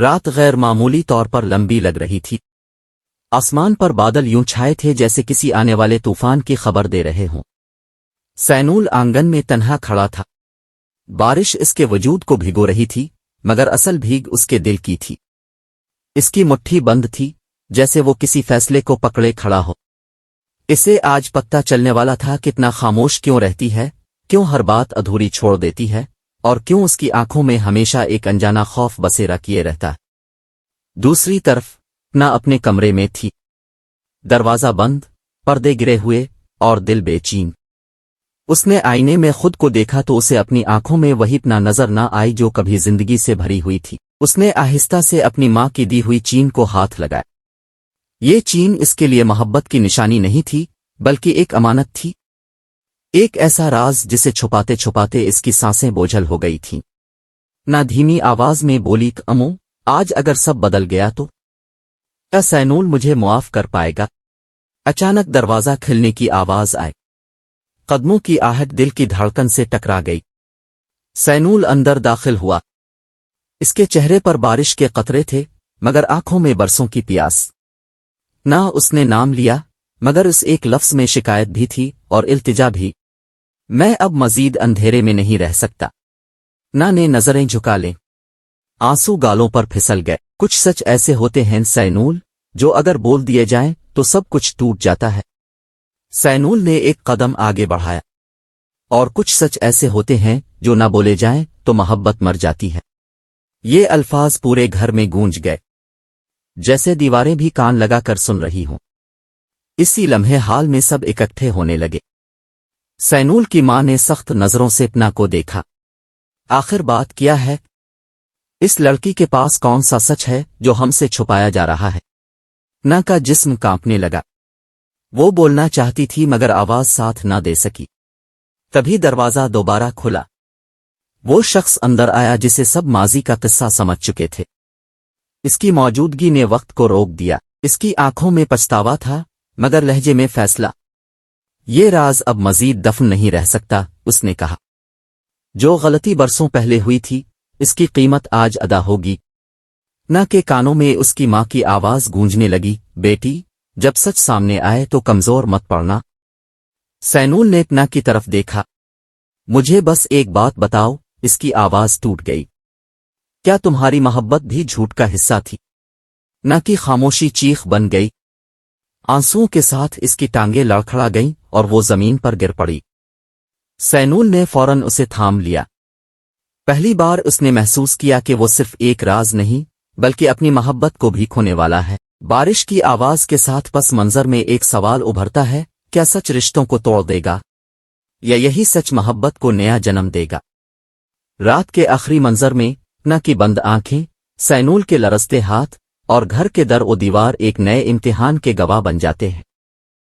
رات غیر معمولی طور پر لمبی لگ رہی تھی۔ آسمان پر بادل یوں چھائے تھے جیسے کسی آنے والے طوفان کی خبر دے رہے ہوں۔ سینول آنگن میں تنہا کھڑا تھا۔ بارش اس کے وجود کو بھگو رہی تھی، مگر اصل بھیگ اس کے دل کی تھی۔ اس کی مٹھی بند تھی، جیسے وہ کسی فیصلے کو پکڑے کھڑا ہو۔ اسے آج پتہ چلنے والا تھا کتنا خاموش کیوں رہتی ہے، کیوں ہر بات ادھوری چھوڑ دیتی ہے، اور کیوں اس کی آنکھوں میں ہمیشہ ایک انجانا خوف بسیرا کیے رہتا ہے۔ دوسری طرف نہ اپنے کمرے میں تھی، دروازہ بند، پردے گرے ہوئے، اور دل بے چین۔ اس نے آئینے میں خود کو دیکھا تو اسے اپنی آنکھوں میں وہی اپنا نظر نہ آئی جو کبھی زندگی سے بھری ہوئی تھی۔ اس نے آہستہ سے اپنی ماں کی دی ہوئی چین کو ہاتھ لگایا۔ یہ چین اس کے لیے محبت کی نشانی نہیں تھی، بلکہ ایک امانت تھی، ایک ایسا راز جسے چھپاتے چھپاتے اس کی سانسیں بوجھل ہو گئی تھیں۔ نہ دھیمی آواز میں بولی کہ امو، آج اگر سب بدل گیا تو کیا سینول مجھے معاف کر پائے گا؟ اچانک دروازہ کھلنے کی آواز آئی، قدموں کی آہٹ دل کی دھڑکن سے ٹکرا گئی۔ سینول اندر داخل ہوا۔ اس کے چہرے پر بارش کے قطرے تھے، مگر آنکھوں میں برسوں کی پیاس۔ نہ اس نے نام لیا، مگر اس ایک لفظ میں شکایت بھی تھی اور التجا بھی۔ میں اب مزید اندھیرے میں نہیں رہ سکتا۔ نہ نے نظریں جھکا لیں، آنسو گالوں پر پھسل گئے۔ کچھ سچ ایسے ہوتے ہیں سینول، جو اگر بول دیے جائیں تو سب کچھ ٹوٹ جاتا ہے۔ سینول نے ایک قدم آگے بڑھایا۔ اور کچھ سچ ایسے ہوتے ہیں جو نہ بولے جائیں تو محبت مر جاتی ہے۔ یہ الفاظ پورے گھر میں گونج گئے، جیسے دیواریں بھی کان لگا کر سن رہی ہوں۔ اسی لمحے حال میں سب اکٹھے ہونے لگے۔ سینول کی ماں نے سخت نظروں سے اپنا کو دیکھا۔ آخر بات کیا ہے؟ اس لڑکی کے پاس کون سا سچ ہے جو ہم سے چھپایا جا رہا ہے؟ نہ کا جسم کانپنے لگا۔ وہ بولنا چاہتی تھی مگر آواز ساتھ نہ دے سکی۔ تبھی دروازہ دوبارہ کھلا۔ وہ شخص اندر آیا جسے سب ماضی کا قصہ سمجھ چکے تھے۔ اس کی موجودگی نے وقت کو روک دیا۔ اس کی آنکھوں میں پچھتاوا تھا، مگر لہجے میں فیصلہ۔ یہ راز اب مزید دفن نہیں رہ سکتا، اس نے کہا۔ جو غلطی برسوں پہلے ہوئی تھی، اس کی قیمت آج ادا ہوگی۔ نہ کے کانوں میں اس کی ماں کی آواز گونجنے لگی، بیٹی، جب سچ سامنے آئے تو کمزور مت پڑنا۔ سینول نے اپنا کی طرف دیکھا۔ مجھے بس ایک بات بتاؤ، اس کی آواز ٹوٹ گئی۔ کیا تمہاری محبت بھی جھوٹ کا حصہ تھی؟ نہ کی خاموشی چیخ بن گئی۔ آنسوؤں کے ساتھ اس کی ٹانگیں لڑکھڑا گئیں اور وہ زمین پر گر پڑی۔ سینول نے فوراً اسے تھام لیا۔ پہلی بار اس نے محسوس کیا کہ وہ صرف ایک راز نہیں، بلکہ اپنی محبت کو بھی کھونے والا ہے۔ بارش کی آواز کے ساتھ پس منظر میں ایک سوال ابھرتا ہے، کیا سچ رشتوں کو توڑ دے گا، یا یہی سچ محبت کو نیا جنم دے گا؟ رات کے آخری منظر میں نہ کی بند آنکھیں، سینول کے لرزتے ہاتھ، اور گھر کے در و دیوار ایک نئے امتحان کے گواہ بن جاتے ہیں۔